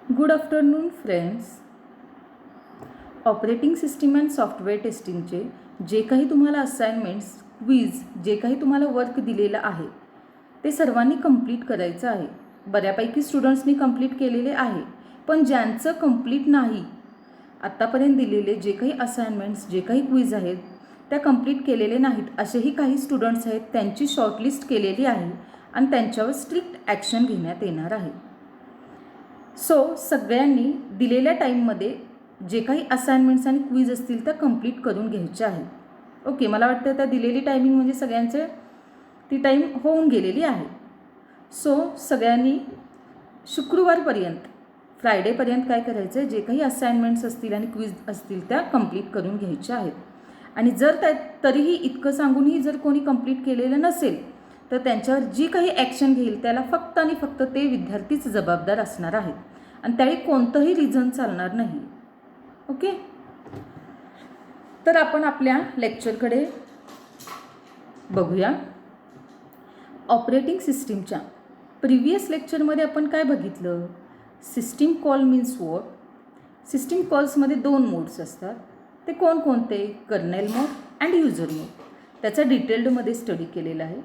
Good afternoon friends. Operating system and software टेस्टिंगचे जे काही तुम्हाला असाइनमेंट्स, क्विज, जे काही तुम्हाला वर्क दिलेलं आहे ते सर्वांनी कंप्लीट करायचं आहे. बऱ्यापैकी स्टुडंट्सनी कंप्लीट केलेले आहे, पण ज्यांचं कंप्लीट नाही, आत्तापर्यंत दिलेले जे काही असाइनमेंट्स, जे काही क्विज आहेत त्या कंप्लीट केलेले नाहीत असेही काही स्टुडंट्स आहेत. त्यांची शॉर्टलिस्ट केलेली आहे आणि त्यांच्यावर स्ट्रिक्ट ॲक्शन घेण्यात येणार आहे. सो सगळ्यांनी दिलेल्या टाईममध्ये जे काही असाइनमेंट्स आणि क्विज असतील त्या कंप्लीट करून घ्यायच्या आहेत. ओके, मला वाटतं त्या दिलेली टायमिंग म्हणजे सगळ्यांचे ती टाईम होऊन गेलेली आहे. सो सगळ्यांनी शुक्रवारपर्यंत, फ्रायडेपर्यंत काय करायचं आहे, जे काही असाइनमेंट्स असतील आणि क्विज असतील त्या कंप्लीट करून घ्यायच्या आहेत. आणि जर तरीही इतकं सांगूनही जर कोणी कंप्लीट केलेलं नसेल तर त्यांच्यावर जी काही ॲक्शन घेईल त्याला फक्त आणि फक्त ते विद्यार्थीच जबाबदार असणार आहेत आणि त्यावेळी कोणतंही रिझन चालणार नाही. ओके, तर आपण आपल्या लेक्चरकडे बघूया. ऑपरेटिंग सिस्टीमच्या प्रिव्हियस लेक्चरमध्ये आपण काय बघितलं? System call means what. System कॉल्समध्ये 2 मोड्स असतात. ते कोणकोणते? Kernel mode and user mode. त्याचा डिटेल्डमध्ये स्टडी केलेला आहे.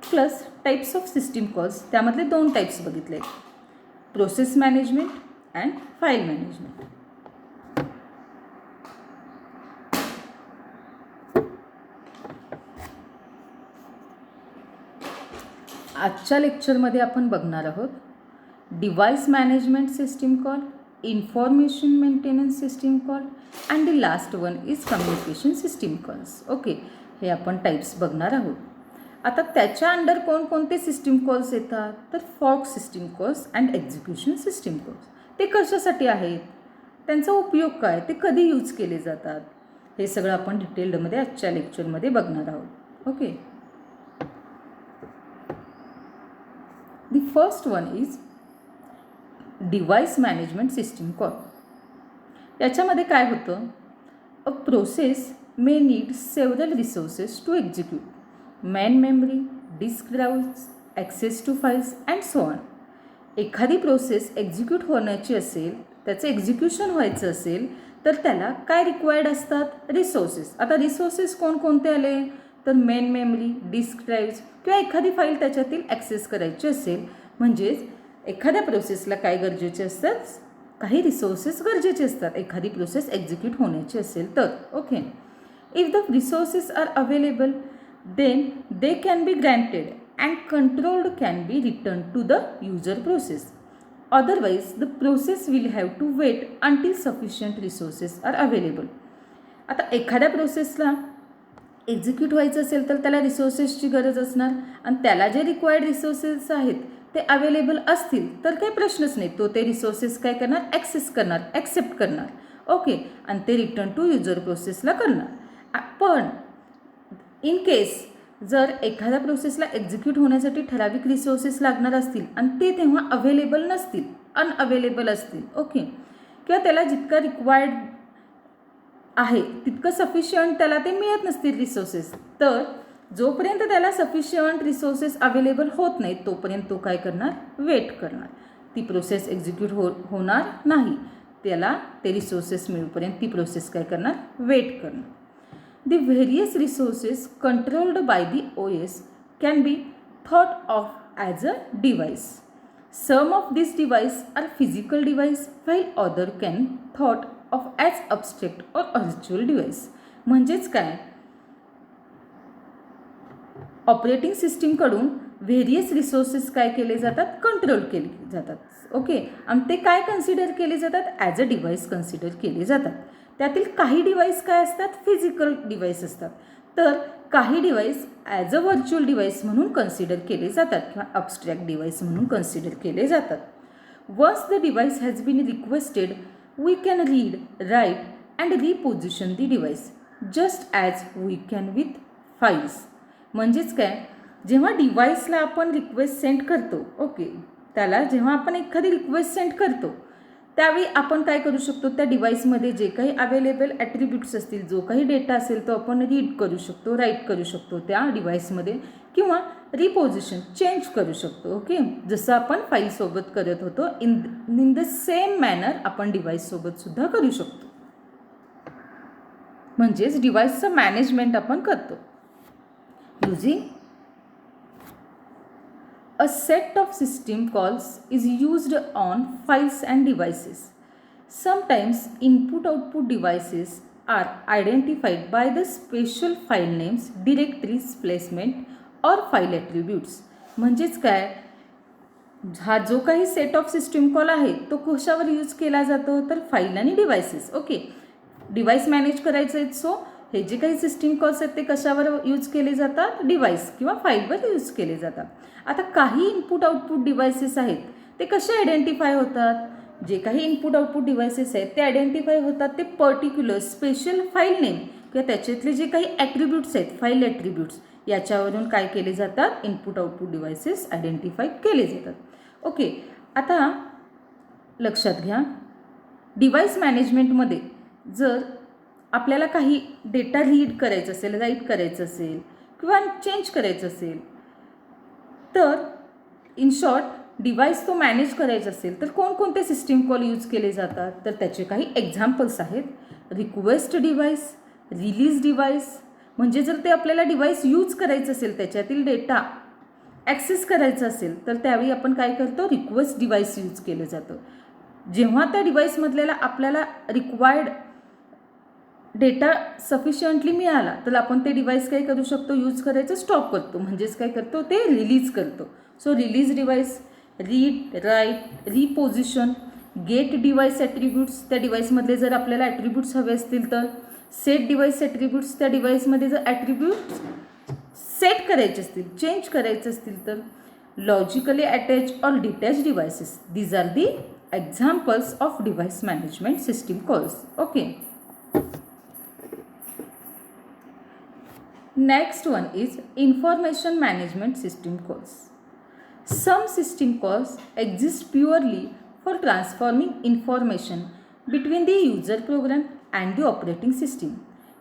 Plus types of system calls, त्यामधले 2 टाईप्स बघितले, process management and file management. आजच्या लेक्चरमध्ये आपण बघणार आहोत device management system call, information maintenance system call and the last one is communication system calls. Okay, हे आपण टाईप्स बघणार आहोत. आता त्याच्या अंडर कोणकोणते सिस्टीम कॉल्स येतात? तर fork system calls and execution system calls. ते कशासाठी आहेत? त्यांचा उपयोग काय? ते कधी यूज केले जातात? हे सगळं आपण डिटेल्डमध्ये आजच्या लेक्चरमध्ये बघणार आहोत. Okay, The first one is device management system call. याच्यामध्ये काय होतं? A process may need several resources to execute. main memory, disk drives, access to files and so on. एखादी प्रोसेस एक्झिक्यूट होण्याची असेल, त्याचं एक्झिक्युशन व्हायचं असेल तर त्याला काय रिक्वायर्ड असतात? रिसोर्सेस. आता रिसोर्सेस कोणकोणते आले? तर मेन मेमरी, डिस्क ड्राईव्ज किंवा एखादी फाईल त्याच्यातील ॲक्सेस करायची असेल, म्हणजेच एखाद्या प्रोसेसला काय गरजेचे असतात? काही रिसोर्सेस गरजेचे असतात एखादी प्रोसेस एक्झिक्यूट होण्याची असेल तर. Okay, if the resources are available then they can be granted and controlled can be return to the user process. Otherwise the process will have to wait until sufficient resources are available. आता एखाद्या प्रोसेसला execute व्हायचं असेल तर त्याला रिसोर्सेसची गरज असणार आणि त्याला जे रिक्वायर्ड रिसोर्सेस आहेत ते अवेलेबल असतील तर काही प्रश्नच नाही, तो ते रिसोर्सेस काय करणार? ॲक्सेस करणार, ॲक्सेप्ट करणार. ओके, आणि ते रिटर्न टू युजर प्रोसेसला करणार. पण इन केस जर एखाद्या प्रोसेसला एक्झिक्यूट होण्यासाठी ठराविक रिसोर्सेस लागणार असतील आणि ते तेव्हा अवेलेबल नसतील, अनअवेलेबल असतील, ओके, किंवा त्याला जितका रिक्वायर्ड आहे तितकं सफिशियंट त्याला ते मिळत नसतील रिसोर्सेस, तर जोपर्यंत त्याला सफिशियंट रिसोर्सेस अवेलेबल होत नाहीत तोपर्यंत तो काय करणार? वेट करणार. ती प्रोसेस एक्झिक्यूट होणार नाही, त्याला ते रिसोर्सेस मिळूपर्यंत ती प्रोसेस काय करणार? वेट करणार. The various resources controlled by the OS can be thought of as a device. Some of this device are physical device while other can thought of as abstract or virtual device. म्हणजेच काय? Operating सिस्टीमकडून various resources काय केले जातात? Control केले जातात. Okay, आणि ते काय कन्सिडर केले जातात? ॲज अ डिव्हाइस कन्सिडर केले जातात. त्यातील काही डिव्हाइस काय असतात? फिजिकल डिव्हाइस असतात, तर काही device as a virtual device म्हणून कन्सिडर केले जातात किंवा अबस्ट्रॅक्ट डिव्हाइस म्हणून कन्सिडर केले जातात. Once the device has been requested we can read, write and reposition the device just as we can with files. म्हणजेच काय? जेव्हा डिव्हाइसला आपण रिक्वेस्ट सेंड करतो, ओके, त्याला जेव्हा आपण एखादी रिक्वेस्ट सेंड करतो त्यावेळी आपण काय करू शकतो, त्या डिव्हाइसमध्ये जे काही अवेलेबल ॲट्रिब्यूट्स असतील, जो काही डेटा असेल तो आपण रीड करू शकतो, राईट करू शकतो त्या डिव्हाइसमध्ये, किंवा रिपोजिशन चेंज करू शकतो. ओके, जसं आपण फाईलसोबत करत होतो इन द सेम मॅनर आपण डिव्हाइससोबत सुद्धा करू शकतो. म्हणजेच डिव्हाइसचं मॅनेजमेंट आपण करतो using a set of system calls is used on files and devices. Sometimes input-output devices are identified by the special file names, directories placement or file attributes. म्हणजेच काय, हा जो काही सेट ऑफ सिस्टीम कॉल आहे तो कशावर use केला जातो, तर फाईल आणि डिव्हाइसेस. ओके, डिव्हाइस मॅनेज करायचं आहे, सो हे जे काही सिस्टीम कॉल्स आहेत ते कशावर यूज केले जातात, डिव्हाइस किंवा फाईलवर यूज केले जातात. आता काही इनपुट आउटपुट डिव्हाइसेस आहेत ते कसे आयडेंटिफाय होतात, जे काही इनपुट आउटपुट डिव्हाइसेस आहेत ते आयडेंटिफाय होतात ते पर्टिक्युलर स्पेशल फाईल नेम किंवा त्याच्यातले जे काही ॲट्रिब्यूट्स आहेत, फाईल ॲट्रिब्यूट्स, याच्यावरून काय केले जातात, इनपुट आउटपुट डिव्हाइसेस आयडेंटिफाय केले जातात. ओके, आता लक्षात घ्या, डिव्हाइस मॅनेजमेंटमध्ये जर आपल्याला काही डेटा रीड करायचं असेल, राईट करायचं असेल किंवा चेंज करायचं असेल, तर इन शॉर्ट डिव्हाइस तो मॅनेज करायचा असेल तर कोणकोणते सिस्टीम कॉल यूज केले जातात, तर त्याचे काही एक्झाम्पल्स आहेत. रिक्वेस्ट डिव्हाइस, रिलीज डिव्हाइस, म्हणजे जर ते आपल्याला डिव्हाइस यूज करायचं असेल, त्याच्यातील डेटा ॲक्सेस करायचा असेल तर त्यावेळी आपण काय करतो, रिक्वेस्ट डिव्हाइस यूज केलं जातं. जेव्हा त्या डिव्हाइसमधल्याला आपल्याला रिक्वायर्ड डेटा सफिशियंटली मिळाला तर आपण ते डिव्हाइस काय करू शकतो, यूज करायचं स्टॉप करतो, म्हणजेच काय करतो, ते रिलीज करतो. So release device, read, write, reposition, get device attributes, त्या डिव्हाइसमधले जर आपल्याला ॲट्रिब्यूट्स हवे असतील तर, सेट डिव्हाइस ॲट्रिब्यूट्स, त्या डिव्हाइसमध्ये जर ॲट्रिब्यूट्स सेट करायचे असतील, चेंज करायचे असतील तर, logically attach or detach devices. These are the examples of device management system calls. Okay, next one is information management system calls. Some system calls exist purely for transforming information between the user program and the operating system.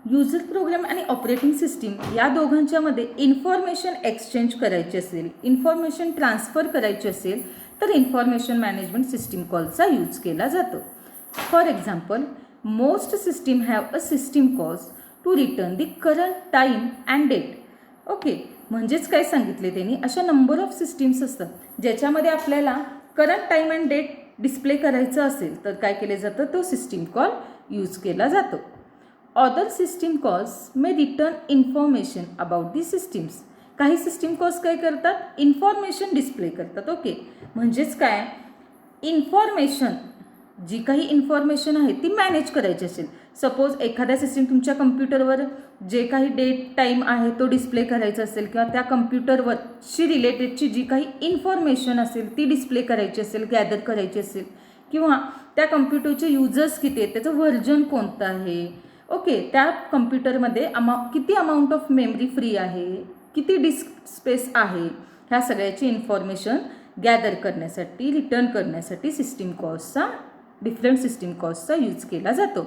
User program आणि operating system या दोघांच्यामध्ये information exchange करायची असेल, information transfer करायची असेल तर information management system कॉलचा use केला जातो. For example, most system have a system calls to return the current time and date. Okay, म्हणजेच काय सांगितले त्यांनी, अशा नंबर ऑफ सिस्टीम्स असतात ज्याच्यामध्ये आपल्याला current time and date display करायचं असेल तर काय केले जातं, तो सिस्टीम कॉल यूज केला जातो. Other system calls may return information about the systems. काही सिस्टीम कॉल्स काय करतात, इन्फॉर्मेशन डिस्प्ले करतात. ओके, म्हणजेच काय, इन्फॉर्मेशन, जी काही इन्फॉर्मेशन आहे ती मॅनेज करायची असेल. सपोज एखाद्या सिस्टीम तुमच्या कम्प्युटरवर जे काही डेट टाईम आहे तो डिस्प्ले करायचा असेल किंवा त्या कम्प्युटरवरशी रिलेटेडची जी काही इन्फॉर्मेशन असेल ती डिस्प्ले करायची असेल, गॅदर करायची असेल, किंवा त्या कम्प्युटरचे युजर्स किती आहेत, त्याचं व्हर्जन कोणतं आहे, ओके, त्या कम्प्युटरमध्ये किती अमाऊंट ऑफ मेमरी फ्री आहे, किती डिस्क स्पेस आहे, ह्या सगळ्याची इन्फॉर्मेशन गॅदर करण्यासाठी, रिटर्न करण्यासाठी सिस्टीम कॉल्सचा, डिफरंट सिस्टीम कॉल्सचा यूज केला जातो.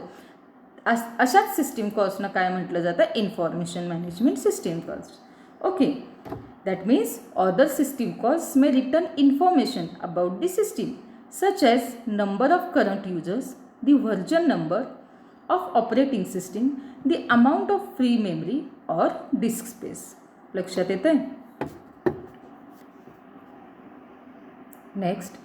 अशाच सिस्टीम कॉल्सना काय म्हटलं जातं, information management system calls. Okay, that means other system calls may return information about the system such as number of current users, the version number of operating system, the amount of free memory or disk space. लक्षात येते. Next,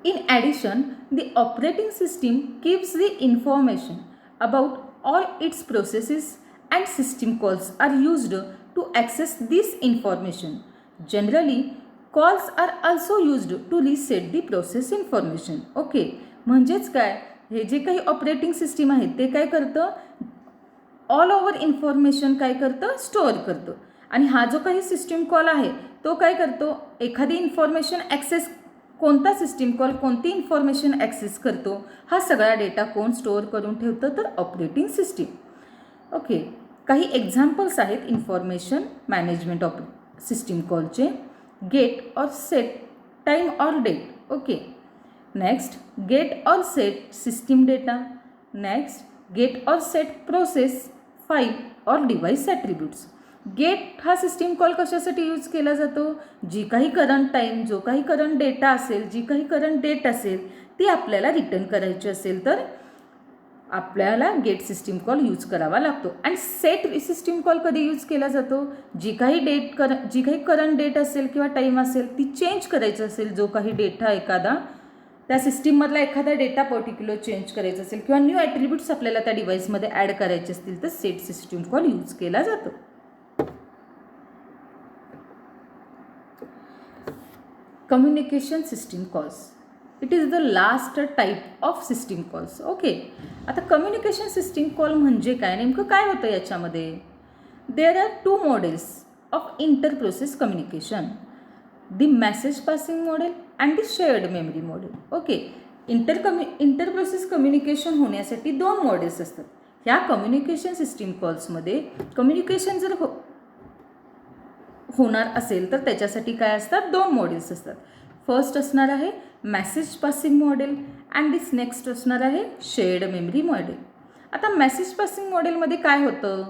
in addition, the operating system keeps the information about all its processes and system calls are used to access this information. Generally, calls are also used to reset the process information. Okay, म्हणजेच काय, हे जे काही operating system आहे ते काय करतं, all over information काय करतं, स्टोअर करतं. आणि हा जो काही सिस्टीम कॉल आहे तो काय करतो, एखादी इन्फॉर्मेशन ॲक्सेस, कोणता सिस्टीम कॉल कोणती इन्फॉर्मेशन ॲक्सेस करतो, हा सगळा डेटा कोण स्टोअर करून ठेवतं, तर ऑपरेटिंग सिस्टीम. ओके, काही एक्झाम्पल्स आहेत इन्फॉर्मेशन मॅनेजमेंट सिस्टीम कॉलचे. Get or set time or date. Okay, next get or set system data, next get or set process, file or device attributes. Get हा system call कशासाठी use केला जातो? जी काही current time, जो काही current data असेल, जी काही करंट डेट असेल ती आपल्याला रिटर्न करायची असेल तर आपल्याला गेट सिस्टीम कॉल यूज करावा लागतो. आणि सेट सिस्टीम कॉल कधी यूज केला जातो? जी काही करंट डेट असेल किंवा टाईम असेल ती चेंज करायची असेल, जो काही डेटा एखादा त्या सिस्टीममधला एखादा डेटा पर्टिक्युलर चेंज करायचा असेल किंवा न्यू ॲट्रिब्यूट्स आपल्याला त्या डिव्हाइसमध्ये ॲड करायचे असतील तर सेट सिस्टीम कॉल यूज केला जातो. Communication system calls, it is the last type of system calls. Okay, आता कम्युनिकेशन सिस्टीम कॉल म्हणजे काय, नेमकं काय होतं याच्यामध्ये? There are two models of inter process communication, the message passing model and the shared memory model. Okay, inter process communication होण्यासाठी दोन models असतात. ह्या कम्युनिकेशन सिस्टीम कॉल्समध्ये कम्युनिकेशन जर होणार असेल तर त्याच्यासाठी काय असतात? दोन मॉडेल्स असतात. फर्स्ट असणार आहे message passing model and this next असणार आहे शेअर्ड मेमरी मॉडेल. आता मेसेज पासिंग मॉडेलमध्ये काय होतं?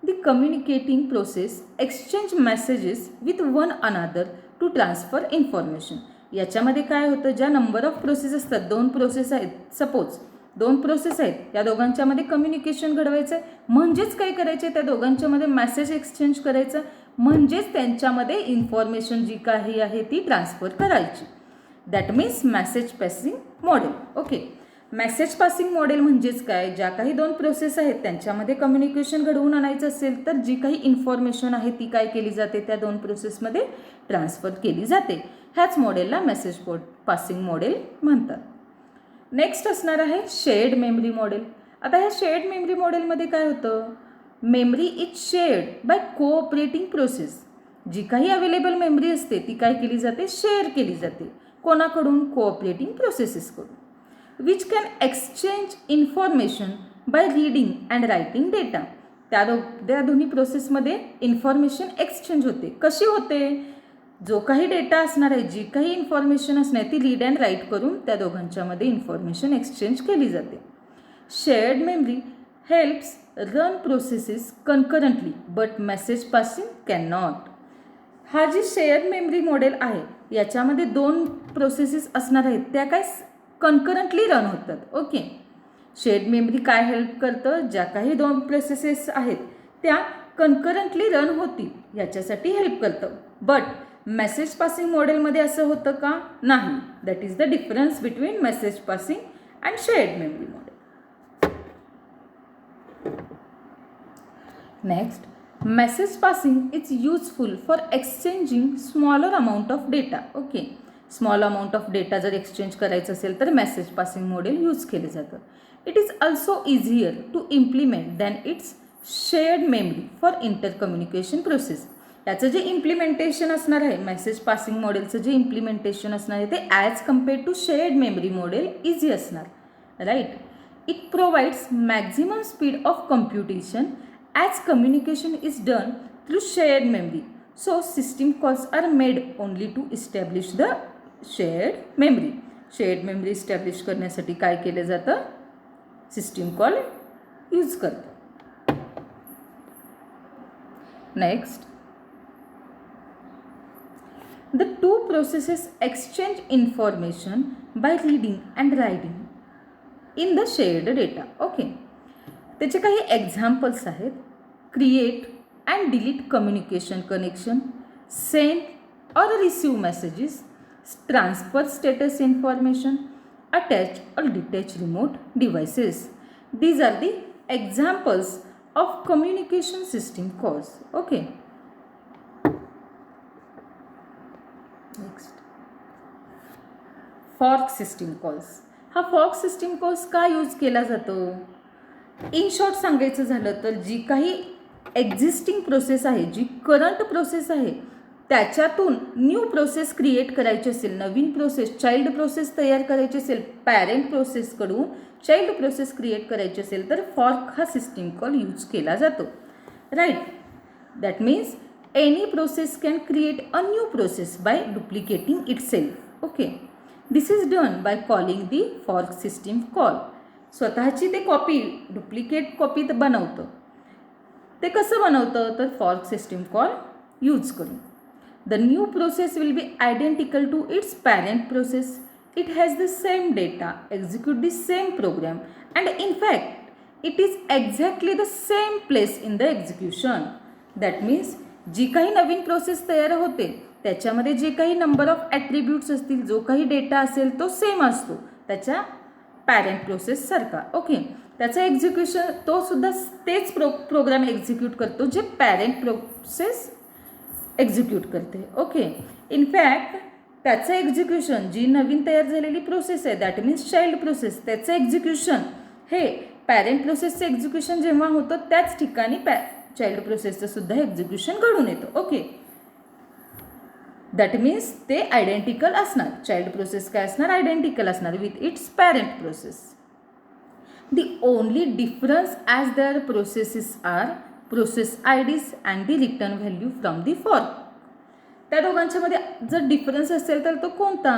The communicating process exchange messages with one another to transfer information. याच्यामध्ये काय होतं? ज्या नंबर ऑफ प्रोसेस असतात, दोन प्रोसेस आहेत, सपोज दोन प्रोसेस आहेत, त्या दोघांच्यामध्ये कम्युनिकेशन घडवायचं आहे, म्हणजेच काय करायचे? त्या दोघांच्यामध्ये मेसेज एक्सचेंज करायचं, म्हणजेच त्यांच्यामध्ये इन्फॉर्मेशन जी काही आहे ती ट्रान्सफर करायची. That means message passing model. Okay, message passing model म्हणजेच काय? ज्या काही दोन प्रोसेस आहेत त्यांच्यामध्ये कम्युनिकेशन घडवून आणायचं असेल तर जी काही इन्फॉर्मेशन आहे ती काय केली जाते? त्या दोन प्रोसेसमध्ये ट्रान्सफर केली जाते. ह्याच मॉडेलला मेसेज पासिंग मॉडेल म्हणतात. नेक्स्ट असणार आहे शेअर्ड मेमरी मॉडेल. आता ह्या शेअर्ड मेमरी मॉडेलमध्ये काय होतं? Memory is shared by cooperating process. जी काही अवेलेबल मेमरी असते ती काय केली जाते? शेअर केली जाते. कोणाकडून? कोऑपरेटिंग प्रोसेसेसकडून. Which can exchange information by reading and writing data. त्या दोन्ही प्रोसेसमध्ये इन्फॉर्मेशन एक्सचेंज होते. कशी होते? जो काही डेटा असणार आहे, जी काही इन्फॉर्मेशन असणार ती रीड अँड राईट करून त्या दोघांच्यामध्ये इन्फॉर्मेशन एक्सचेंज केली जाते. Shared memory helps run processes concurrently but message passing can not. हा जी शेअर्ड मेमरी मॉडेल आहे याच्यामध्ये दोन प्रोसेसेस असणार आहेत, त्या काय कन्करंटली रन होतात. ओके, शेअर्ड मेमरी काय हेल्प करतं? ज्या काही दोन प्रोसेसेस आहेत त्या कन्करंटली रन होतील याच्यासाठी हेल्प करतं. बट मेसेज पासिंग मॉडेलमध्ये असं होतं का? नाही. That is the difference between message passing and shared memory model. Next, message passing is useful for exchanging smaller amount of data. Okay, small amount of data जर exchange करायचं असेल तर message passing model use केले जातं. It is also easier to implement than its shared memory for inter communication process. याचं जे implementation असणार आहे, मेसेज पासिंग मॉडेलचं जे इम्प्लिमेंटेशन असणार आहे ते as compare to shared memory model easy असणार. Right, it provides maximum speed of computation as communication is done through shared memory. So system calls are made only to establish the shared memory. Shared memory establish करण्यासाठी काय केलं जातं? System call use करतं. Next, the two processes exchange information by reading and writing in the shared data. Okay, त्याचे काही examples आहेत. Create and delete communication connection, send or receive messages, transfer status information, attach or detach remote devices. These are the examples of communication system calls. Okay, next, fork system calls. हा fork system calls का use केला जातो? In short सांगायचं झालं तर जी काही existing process आहे, जी current process आहे त्याच्यातून न्यू प्रोसेस क्रिएट करायची असेल, नवीन प्रोसेस, चाइल्ड प्रोसेस तयार करायची असेल, पॅरेंट प्रोसेसकडून चाइल्ड प्रोसेस क्रिएट करायची असेल तर फॉर्क हा सिस्टीम कॉल यूज केला जातो. Right, that means any process can create a new process by duplicating itself. Okay, this is done by calling the fork system call. स्वतःची ते copy duplicate copy बनवतं. ते कसं बनवतं तर फॉर्क सिस्टीम कॉल यूज करून. The new process will be identical to its parent process. It has the same data, execute the same program and in fact it is exactly the same place in the execution. That means जी काही नवीन process तयार होते त्याच्यामध्ये जे काही number of attributes असतील, जो काही डेटा असेल तो सेम असतो त्याच्या पॅरेंट प्रोसेससारखा. ओके, त्याचं एक्झिक्युशन तो सुद्धा तेच प्रोग्राम एक्झिक्यूट करतो जे पॅरेंट प्रोसेस एक्झिक्यूट करते. ओके, इनफॅक्ट त्याचं एक्झिक्युशन जी नवीन तयार झालेली प्रोसेस आहे दॅट मीन्स चाइल्ड प्रोसेस, त्याचं एक्झिक्युशन हे पॅरेंट प्रोसेसचं एक्झिक्युशन जेव्हा होतं त्याच ठिकाणी चाइल्ड प्रोसेसचं सुद्धा एक्झिक्युशन घडून येतं. ओके, दॅट मीन्स ते आयडेंटिकल असणार. चाइल्ड प्रोसेस काय असणार? आयडेंटिकल असणार with its parent process. The only difference as their processes are process IDs and the return value from the fork. त्या दोघांच्यामध्ये जर डिफरन्स असेल तर तो कोणता?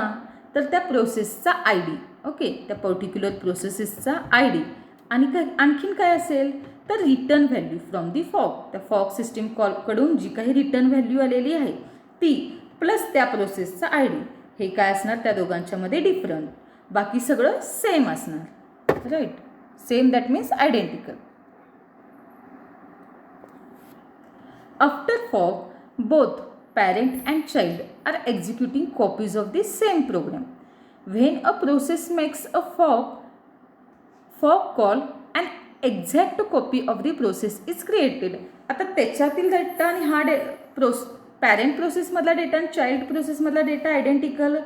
तर त्या प्रोसेसचा आय डी. ओके, त्या पर्टिक्युलर प्रोसेसेसचा आय डी आणि काय आणखीन काय असेल तर return value from the fork. त्या फॉर्क सिस्टीम कॉलकडून जी काही रिटर्न व्हॅल्यू आलेली आहे ती प्लस त्या प्रोसेसचा आय डी. हे काय असणार? त्या दोघांच्यामध्ये डिफरंट. बाकी सगळं सेम असणार. Right, same that means identical. After fork, both parent and child are executing copies of the same program. When a process makes a fork call, an exact copy of the process is created. आता त्याच्यातील data आणि हा parent प्रोसेसमधला data आणि child प्रोसेसमधला data identical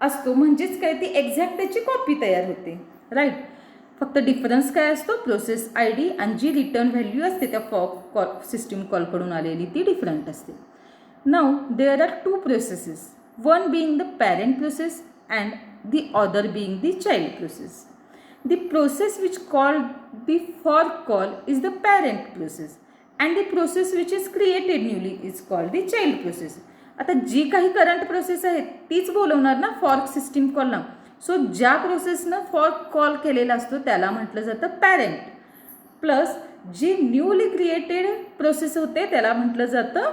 असतो, म्हणजेच काय ती exact त्याची कॉपी तयार होते. राईट, फक्त डिफरन्स काय असतो? प्रोसेस आय डी आणि जी रिटर्न व्हॅल्यू असते त्या फॉर्क सिस्टीम कॉलकडून आलेली ती डिफरंट असते. Now there are two processes, one being the parent process and the other being the child process. The process which called the fork call is the parent process and the process which is created newly is called the child process. आता जी काही current process आहे तीच बोलवणार ना fork system कॉलला. So ज्या प्रोसेसनं fork call केलेला असतो त्याला म्हटलं जातं पॅरेंट, प्लस जी न्यूली क्रिएटेड प्रोसेस होते त्याला म्हटलं जातं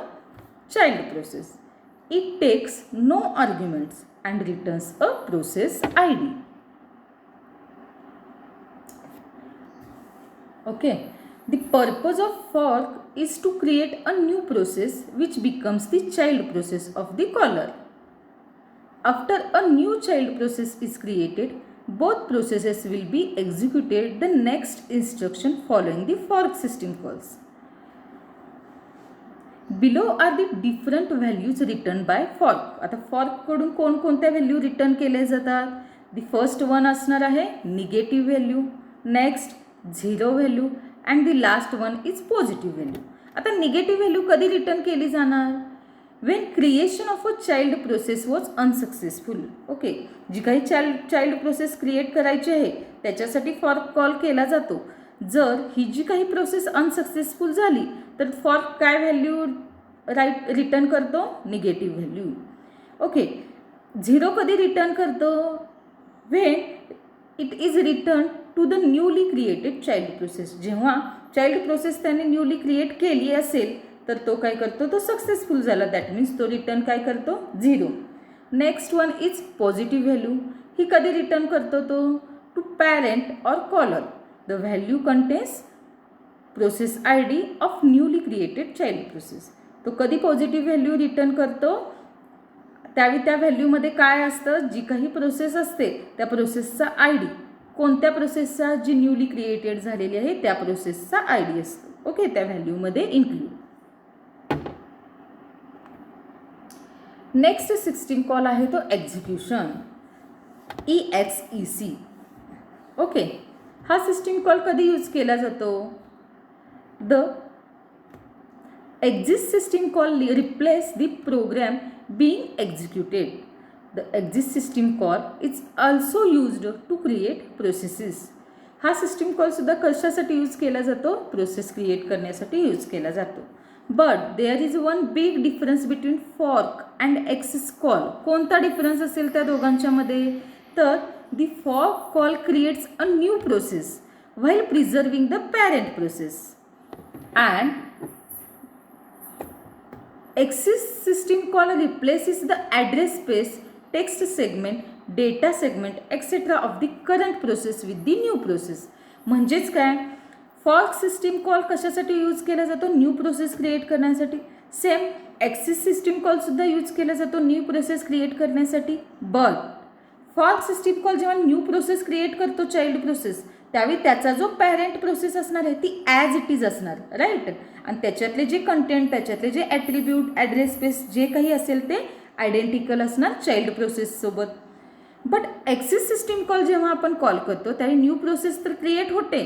child process. It takes no arguments and returns a process I D. Okay, the purpose of fork is to create a new process which becomes the child process of the caller. After a new child process is created, both processes will be executed the next instruction following the fork system calls. Below are the different values returned by fork. आता फॉर्ककडून कोणकोणत्या value return केल्या जातात? The first one असणार आहे negative value, next zero value and the last one is positive value. आता negative value कधी return केली जाणार? When creation of a child process was unsuccessful. Okay, जी काही चाइल्ड प्रोसेस क्रिएट करायची आहे त्याच्यासाठी फॉर्क कॉल केला जातो. जर ही जी काही प्रोसेस अनसक्सेसफुल झाली तर फॉर्क काय व्हॅल्यू रिटर्न करतो? Negative value. ओके, झिरो कधी रिटर्न करतो? When it is return to the newly created child process. जेव्हा चाइल्ड प्रोसेस त्याने न्यूली क्रिएट केली असेल तर तो काय करतो? तो सक्सेसफुल झाला, दॅट मीन्स तो रिटर्न काय करतो? Zero. Next one is positive value. ही कधी रिटर्न करतो तो? To parent or caller. The value contains process I D of newly created child process. तो कधी पॉझिटिव्ह व्हॅल्यू रिटर्न करतो? त्यावेळी त्या व्हॅल्यूमध्ये काय असतं? जी काही प्रोसेस असते त्या प्रोसेसचा आय डी, कोणत्या प्रोसेसचा? जी न्यूली क्रिएटेड झालेली आहे त्या प्रोसेसचा आय डी असतो. ओके, त्या व्हॅल्यूमध्ये इन्क्लूड. नेक्स्ट सिस्टीम कॉल आहे तो एक्झिक्युशन, EXEC. ओके, हा सिस्टीम कॉल कधी यूज केला जातो? The exist system call replace the program being executed. The exist system call is also used to create processes. हा सिस्टीम कॉल सुद्धा कशासाठी use केला जातो? प्रोसेस क्रिएट करण्यासाठी यूज केला जातो. But there is one big difference between fork and exec call. कोणता difference असेल त्या दोघांच्यामध्ये? तर the fork call creates a new process while preserving the parent process and exec system call replaces the address space, text segment, data segment etcetera of the current process with the new process. म्हणजेच काय, fork system call कशासाठी use केला जातो, new process create करण्यासाठी. Same exec system कॉलसुद्धा use केला जातो new process create करण्यासाठी. But fork system call जेव्हा न्यू प्रोसेस क्रिएट करतो चाइल्ड प्रोसेस, त्यावेळी त्याचा जो पॅरेंट प्रोसेस असणार आहे ती ॲज इट इज असणार, राईट. आणि त्याच्यातले जे कंटेंट, त्याच्यातले जे ॲट्रिब्यूट, ॲड्रेस स्पेस जे काही असेल ते आयडेंटिकल असणार चाइल्ड प्रोसेससोबत. बट एक्सिस सिस्टीम कॉल जेव्हा आपण कॉल करतो त्यावेळी न्यू प्रोसेस तर क्रिएट होते,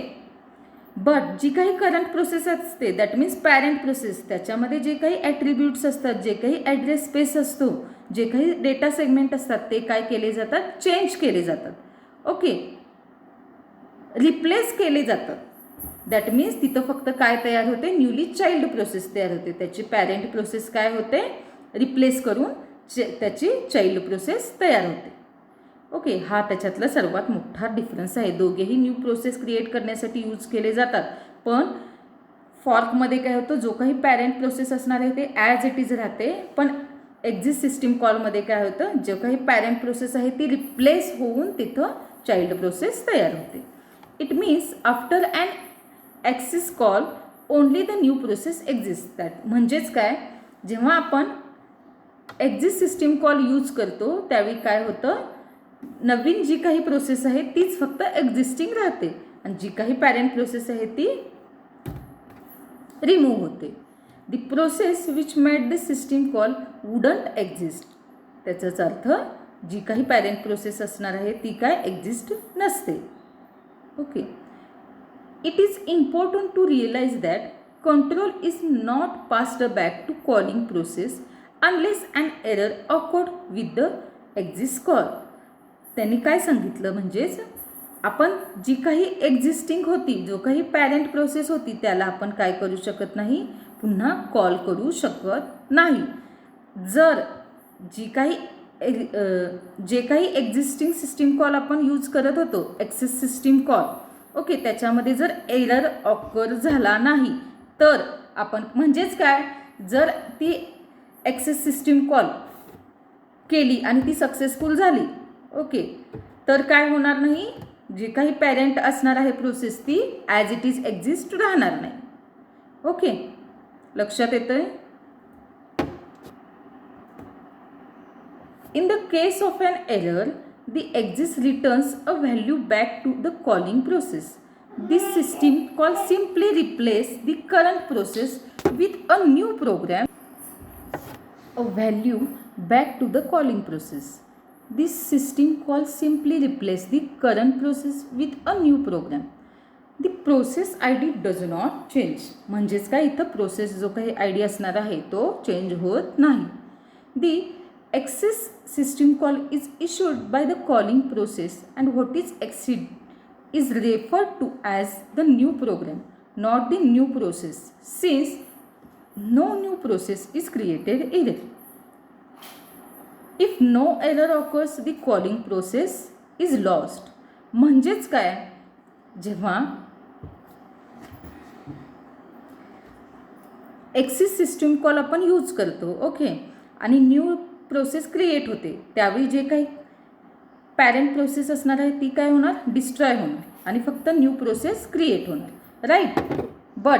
बट जी काही करंट प्रोसेस असते दॅट मीन्स पॅरेंट प्रोसेस, त्याच्यामध्ये जे काही ॲट्रिब्यूट्स असतात, जे काही ॲड्रेस स्पेस असतो, जे काही डेटा सेगमेंट असतात ते काय केले जातात, चेंज केले जातात. ओके, रिप्लेस केले जातात. दॅट मीन्स तिथं फक्त काय तयार होते, न्यूली चाइल्ड प्रोसेस तयार होते. त्याची पॅरेंट प्रोसेस काय होते, रिप्लेस करून त्याची चाइल्ड प्रोसेस तयार होते. ओके, हा त्याच्यातला सर्वात मोठा डिफरन्स आहे. दोघेही न्यू प्रोसेस क्रिएट करण्यासाठी यूज केले जातात, पण फॉर्कमध्ये काय होतं, जो काही पॅरेंट प्रोसेस असणार आहे ते ॲज इट इज राहते, पण एक्झिस्ट सिस्टीम कॉलमध्ये काय होतं, जो काही पॅरेंट प्रोसेस आहे ती रिप्लेस होऊन तिथं चाइल्ड प्रोसेस तयार होते. It means after an exec call only the new process exist. That म्हणजेच काय, जेव्हा आपण एक्झिस्ट सिस्टीम कॉल यूज करतो त्यावेळी काय होतं, नवीन जी काही प्रोसेस आहे तीच फक्त एक्झिस्टिंग राहते आणि जी काही पॅरेंट प्रोसेस आहे ती रिमूव्ह होते. The process which made the system call wouldn't exist. त्याचाच अर्थ जी काही पॅरेंट प्रोसेस असणार आहे ती काय एक्झिस्ट नसते. Okay, it is important to realize that control is not passed back to calling process unless an error occurred with the exist call. त्यांनी काय सांगितलं, म्हणजेच आपण जी काही एक्झिस्टिंग होती, जो काही पॅरेंट प्रोसेस होती त्याला आपण काय करू शकत नाही, पुन्हा कॉल करू शकत नाही. जर जे काही एक्झिस्टिंग सिस्टीम कॉल आपण यूज करत होतो, एक्सिस सिस्टीम कॉल, ओके, त्याच्यामध्ये जर एरर ऑकर झाला नाही तर आपण, म्हणजेच काय, जर ती एक्सिस सिस्टीम कॉल केली आणि ती सक्सेसफुल झाली, ओके, तर काय होणार नाही, जे काही पॅरेंट असणार आहे प्रोसेस ती ॲज इट इज एक्झिस्ट राहणार नाही. ओके, लक्षात येतंय. In the case of an error the exist returns a value back to the calling process. This system call simply replace the current process with a new program, a value back to the calling process. This system call simply replace the current process with a new program. The process ID does not change. म्हणजेच काय, इथं process जो काही ID असणार आहे तो change होत नाही. The access system call is issued by the calling process and what is exceed is referred to as the new program, not the new process, since no new process is created either. If no error occurs, the calling process is lost. म्हणजेच काय, जेव्हा axis system call आपण use करतो, okay, आणि new process create होते त्यावेळी जे काही पॅरेंट प्रोसेस असणार आहे ती काय होणार, डिस्ट्रॉय होणार आणि फक्त न्यू प्रोसेस क्रिएट होणार, राईट. बट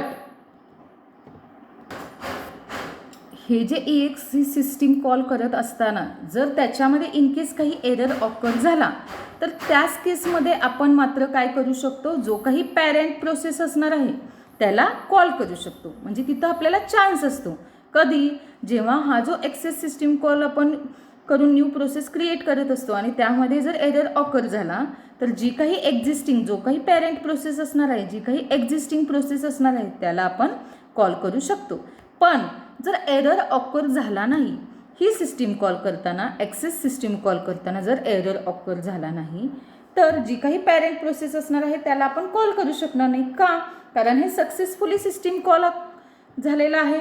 हे जे एक्सिस सिस्टीम कॉल करत असताना जर त्याच्यामध्ये इन केस काही एरर ऑकर झाला तर त्याच केसमध्ये आपण मात्र काय करू शकतो, जो काही पॅरेंट प्रोसेस असणार आहे त्याला कॉल करू शकतो. म्हणजे तिथं आपल्याला चान्स असतो. कधी, जेव्हा हा जो एक्सिस सिस्टीम कॉल आपण करून न्यू प्रोसेस क्रिएट करत असतो आणि त्यामध्ये जर एरर ऑकर झाला तर जी काही एक्झिस्टिंग, जो काही पॅरेंट प्रोसेस असणार आहे, जी काही एक्झिस्टिंग प्रोसेस असणार आहे त्याला आपण कॉल करू शकतो. पण जर एरर ऑकर झाला नाही, ही सिस्टीम कॉल करताना, एक्सिस सिस्टीम कॉल करताना जर एरर ऑकर झाला नाही तर जी काही पॅरेंट प्रोसेस असणार आहे त्याला आपण कॉल करू शकणार नाही. का? कारण हे सक्सेसफुली सिस्टीम कॉल झालेलं आहे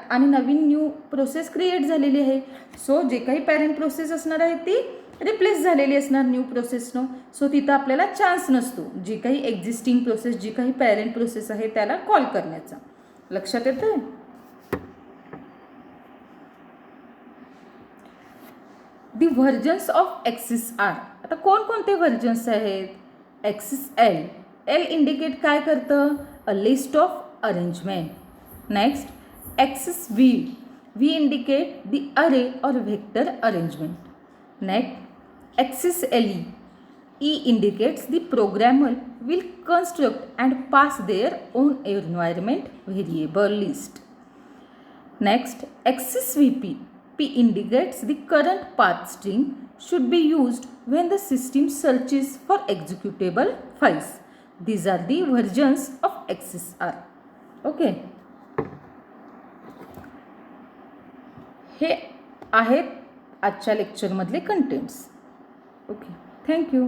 आणि नवीन न्यू प्रोसेस क्रिएट झालेली आहे. सो जे काही पॅरेंट प्रोसेस असणार आहे ती रिप्लेस झालेली असणार न्यू प्रोसेसनं. सो तिथं आपल्याला चान्स नसतो जी काही एक्झिस्टिंग प्रोसेस, जी काही पॅरेंट प्रोसेस आहे त्याला कॉल करण्याचा. लक्षात येतंय? दी व्हर्जन्स ऑफ एक्सिस आर. आता कोणकोणते व्हर्जन्स आहेत? Axis L. एल इंडिकेट काय करतं? A list of arrangement. Next exec V. V indicate the array or vector arrangement. Next exec L E. E indicates the programmer will construct and pass their own environment variable list. Next, axis VP. P indicates the current path string should be used when the system searches for executable files. These are the versions of axis R. Okay. हे आहेत आजच्या लेक्चरमधले contents. Okay, thank you.